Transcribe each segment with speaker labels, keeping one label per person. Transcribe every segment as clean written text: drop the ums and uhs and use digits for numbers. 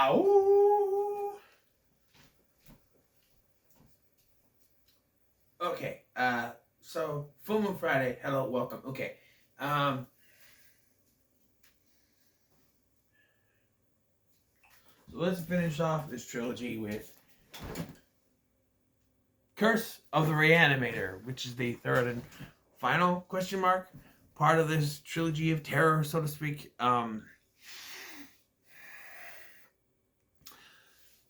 Speaker 1: Ow! Okay, so Full Moon Friday. Hello, welcome. Okay, um, so let's finish off this trilogy with Curse of the Re-Animator, which is the third and final question mark part of this trilogy of terror, so to speak.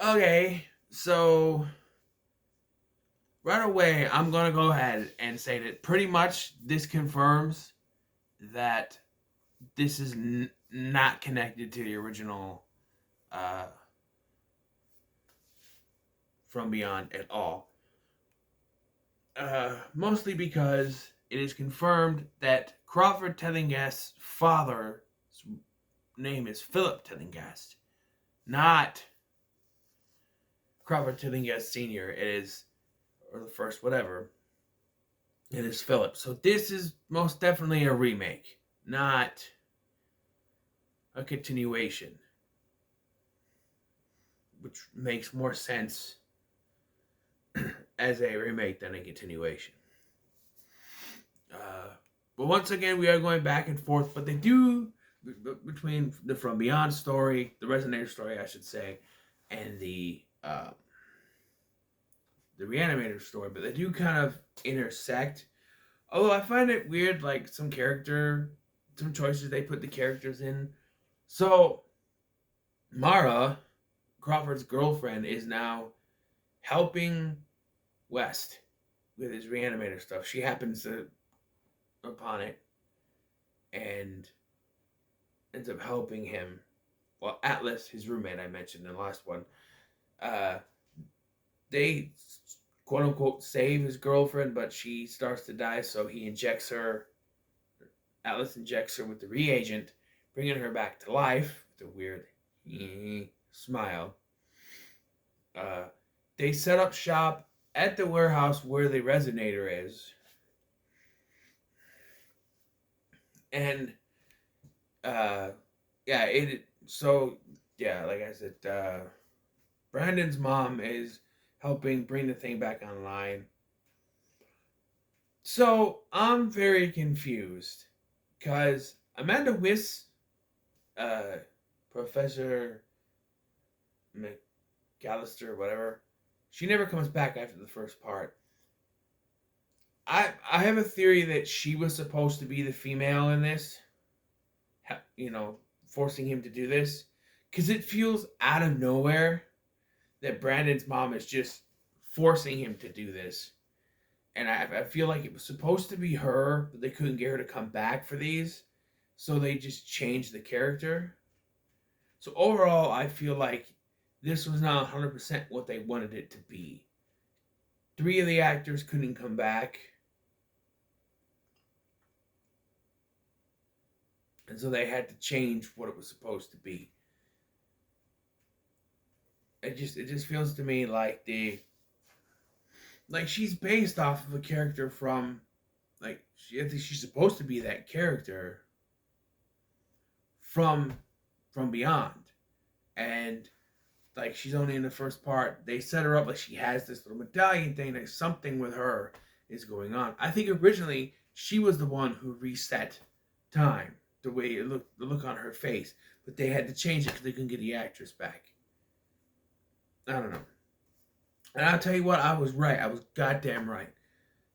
Speaker 1: Okay, so right away, I'm gonna go ahead and say that pretty much this confirms that this is not connected to the original uh, From Beyond at all. Mostly because it is confirmed that Crawford Tellingast's father's name is Philip Tellingast, not Crawford Tellingast Sr. It is, or the first, whatever. It is Philip. So this is most definitely a remake, not a continuation, which makes more sense as a remake than a continuation. But once again, we are going back and forth, but they do between the From Beyond story, the Resonator story, I should say, and the Re-Animator story, but they do kind of intersect. Although I find it weird, like some choices they put the characters in. So Mara, Crawford's girlfriend, is now helping West with his Re-Animator stuff. She happens to upon it and ends up helping him. Well, Atlas, his roommate I mentioned in the last one, they quote unquote save his girlfriend, but she starts to die, so he injects her. Atlas injects her with the reagent, bringing her back to life with a weird smile. They set up shop at the warehouse where the Resonator is. And like I said, Brandon's mom is helping bring the thing back online. So I'm very confused because Amanda Wyss, Professor McAllister, whatever, she never comes back after the first part. I have a theory that she was supposed to be the female in this, forcing him to do this, because it feels out of nowhere that Brandon's mom is just forcing him to do this. And I feel like it was supposed to be her, but they couldn't get her to come back for these, so they just changed the character. So overall, I feel like this was not 100% what they wanted it to be. 3 of the actors couldn't come back. And so they had to change what it was supposed to be. It just feels to me like she's based off of a character from, I think she's supposed to be that character from Beyond. And like she's only in the first part. They set her up like she has this little medallion thing. There's something with her is going on. I think originally she was the one who reset time, the way it looked, the look on her face. But they had to change it because they couldn't get the actress back. I don't know. And I'll tell you what, I was right. I was goddamn right.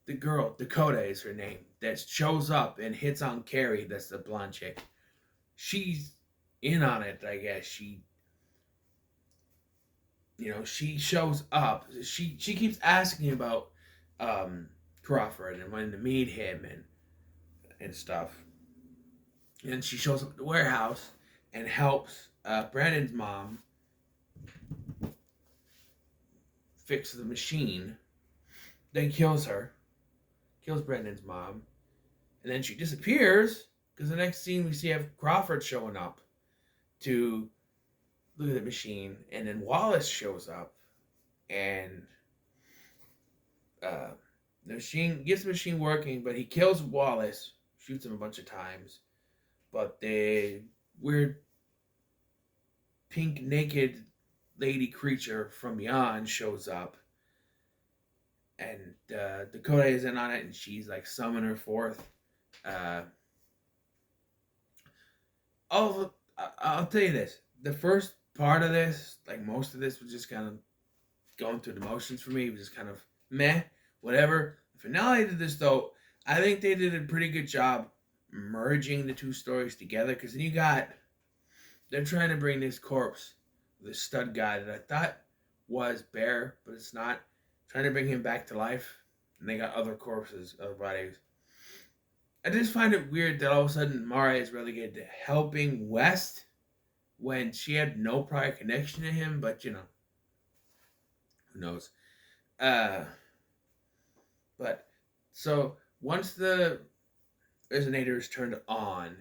Speaker 1: The girl, Dakota is her name, that shows up and hits on Carrie, that's the blonde chick. She's in on it, I guess. She shows up. She keeps asking about Crawford and wanting to meet him and stuff. And she shows up at the warehouse and helps Brandon's mom fix the machine. Then kills Brandon's mom. And then she disappears because the next scene we see have Crawford showing up to look at the machine. And then Wallace shows up and the machine gets the machine working, but he kills Wallace, shoots him a bunch of times. But the weird pink naked lady creature from beyond shows up, and Dakota is in on it, and she's like summoning her forth. Uh, I'll tell you this: the first part of this, like most of this, was just kind of going through the motions for me. It was just kind of meh, whatever. The finale to this, though, I think they did a pretty good job merging the two stories together. Because then they're trying to bring this corpse, this stud guy that I thought was Bear, but it's not, trying to bring him back to life. And they got other corpses, other bodies. I just find it weird that all of a sudden Mara is relegated to helping West when she had no prior connection to him, but who knows? Uh, but so once the resonator is turned on,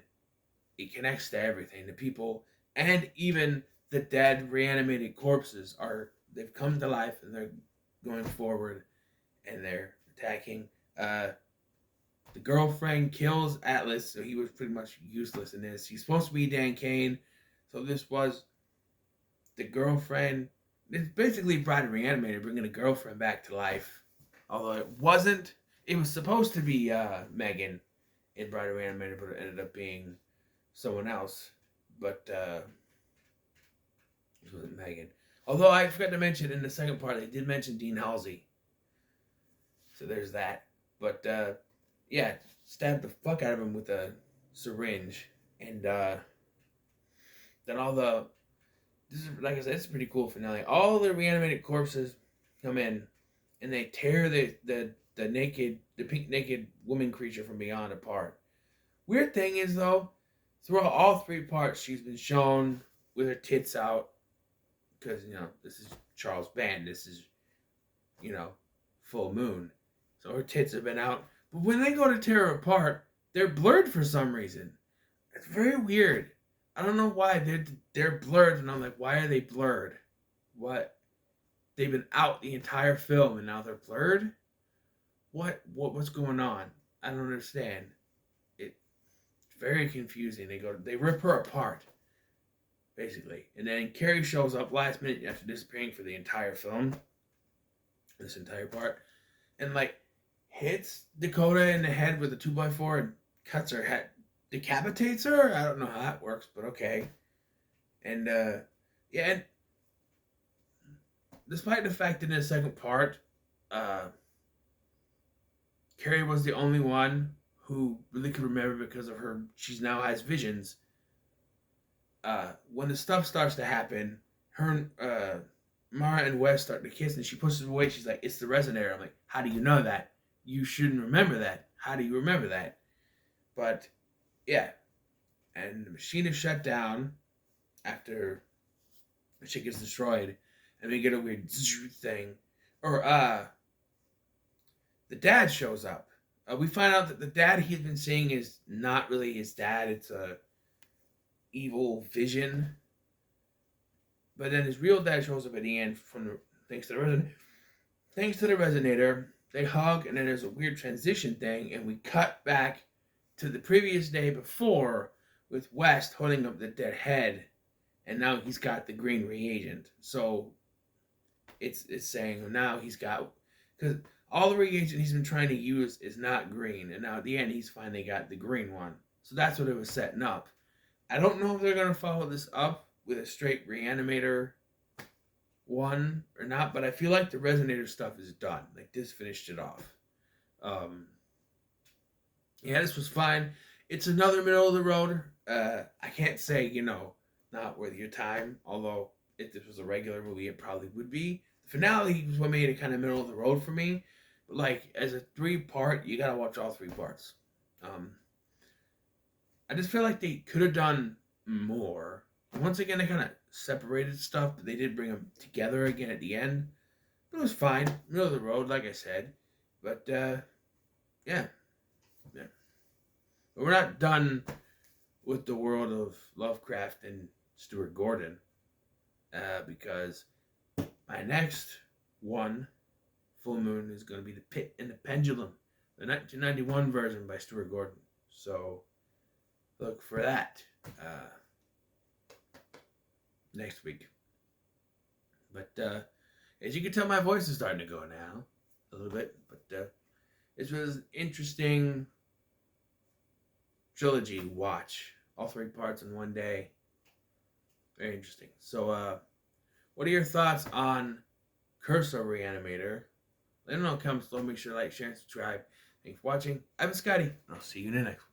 Speaker 1: it connects to everything. The people and even the dead reanimated corpses they've come to life and they're going forward and they're attacking. The girlfriend kills Atlas, so he was pretty much useless in this. He's supposed to be Dan Kane, so this was the girlfriend. It's basically Bride Reanimator bringing a girlfriend back to life. Although it wasn't. It was supposed to be Megan in Bride Reanimator, but it ended up being someone else. But it wasn't Megan. Although I forgot to mention in the second part, they did mention Dean Halsey. So there's that. But yeah, stabbed the fuck out of him with a syringe. And then this is, like I said, it's a pretty cool finale. All the reanimated corpses come in and they tear the pink naked woman creature from beyond apart. Weird thing is though, throughout all three parts, she's been shown with her tits out because this is Charles Band. This is full moon, so her tits have been out. But when they go to tear her apart, they're blurred for some reason. It's very weird. I don't know why they're blurred, and I'm like, why are they blurred? What? They've been out the entire film, and now they're blurred. What's going on? I don't understand. It's very confusing. They rip her apart, basically, and then Carrie shows up last minute after disappearing for the entire film, this entire part, and like hits Dakota in the head with a 2x4 and cuts her head. Decapitates her? I don't know how that works, but okay. And yeah, and despite the fact that in the second part, Carrie was the only one who really could remember because of her. She now has visions. When the stuff starts to happen, her Mara and Wes start to kiss, and she pushes it away. She's like, "It's the resonator." I'm like, "How do you know that? You shouldn't remember that. How do you remember that?" But yeah, and the machine is shut down after the shit gets destroyed, and we get a weird thing. Or the dad shows up. We find out that the dad he's been seeing is not really his dad. It's a evil vision. But then his real dad shows up at the end thanks to the resonator. They hug, and then there's a weird transition thing, and we cut back to the previous day before with West holding up the dead head, and now he's got the green reagent. So it's saying now he's got, because all the reagent he's been trying to use is not green, and now at the end he's finally got the green one. So that's what it was setting up. I don't know if they're going to follow this up with a straight Re-Animator one or not, but I feel like the resonator stuff is done. Like this finished it off. Yeah, this was fine. It's another middle of the road. I can't say, not worth your time. Although, if this was a regular movie, it probably would be. The finale was what made it kind of middle of the road for me. But, like, as a 3-part, you gotta watch all 3 parts. I just feel like they could have done more. Once again, they kind of separated stuff, but they did bring them together again at the end. But it was fine. Middle of the road, like I said. But, yeah. But we're not done with the world of Lovecraft and Stuart Gordon, because my next one, Full Moon, is going to be The Pit and the Pendulum, the 1991 version by Stuart Gordon. So look for that. next week. But as you can tell, my voice is starting to go now a little bit. But this was an interesting trilogy to watch. All 3 parts in one day. Very interesting. So, what are your thoughts on Curse of Re-Animator? Let me know in the comments below. Make sure to like, share, and subscribe. Thanks for watching. I've been Scotty. I'll see you in the next one.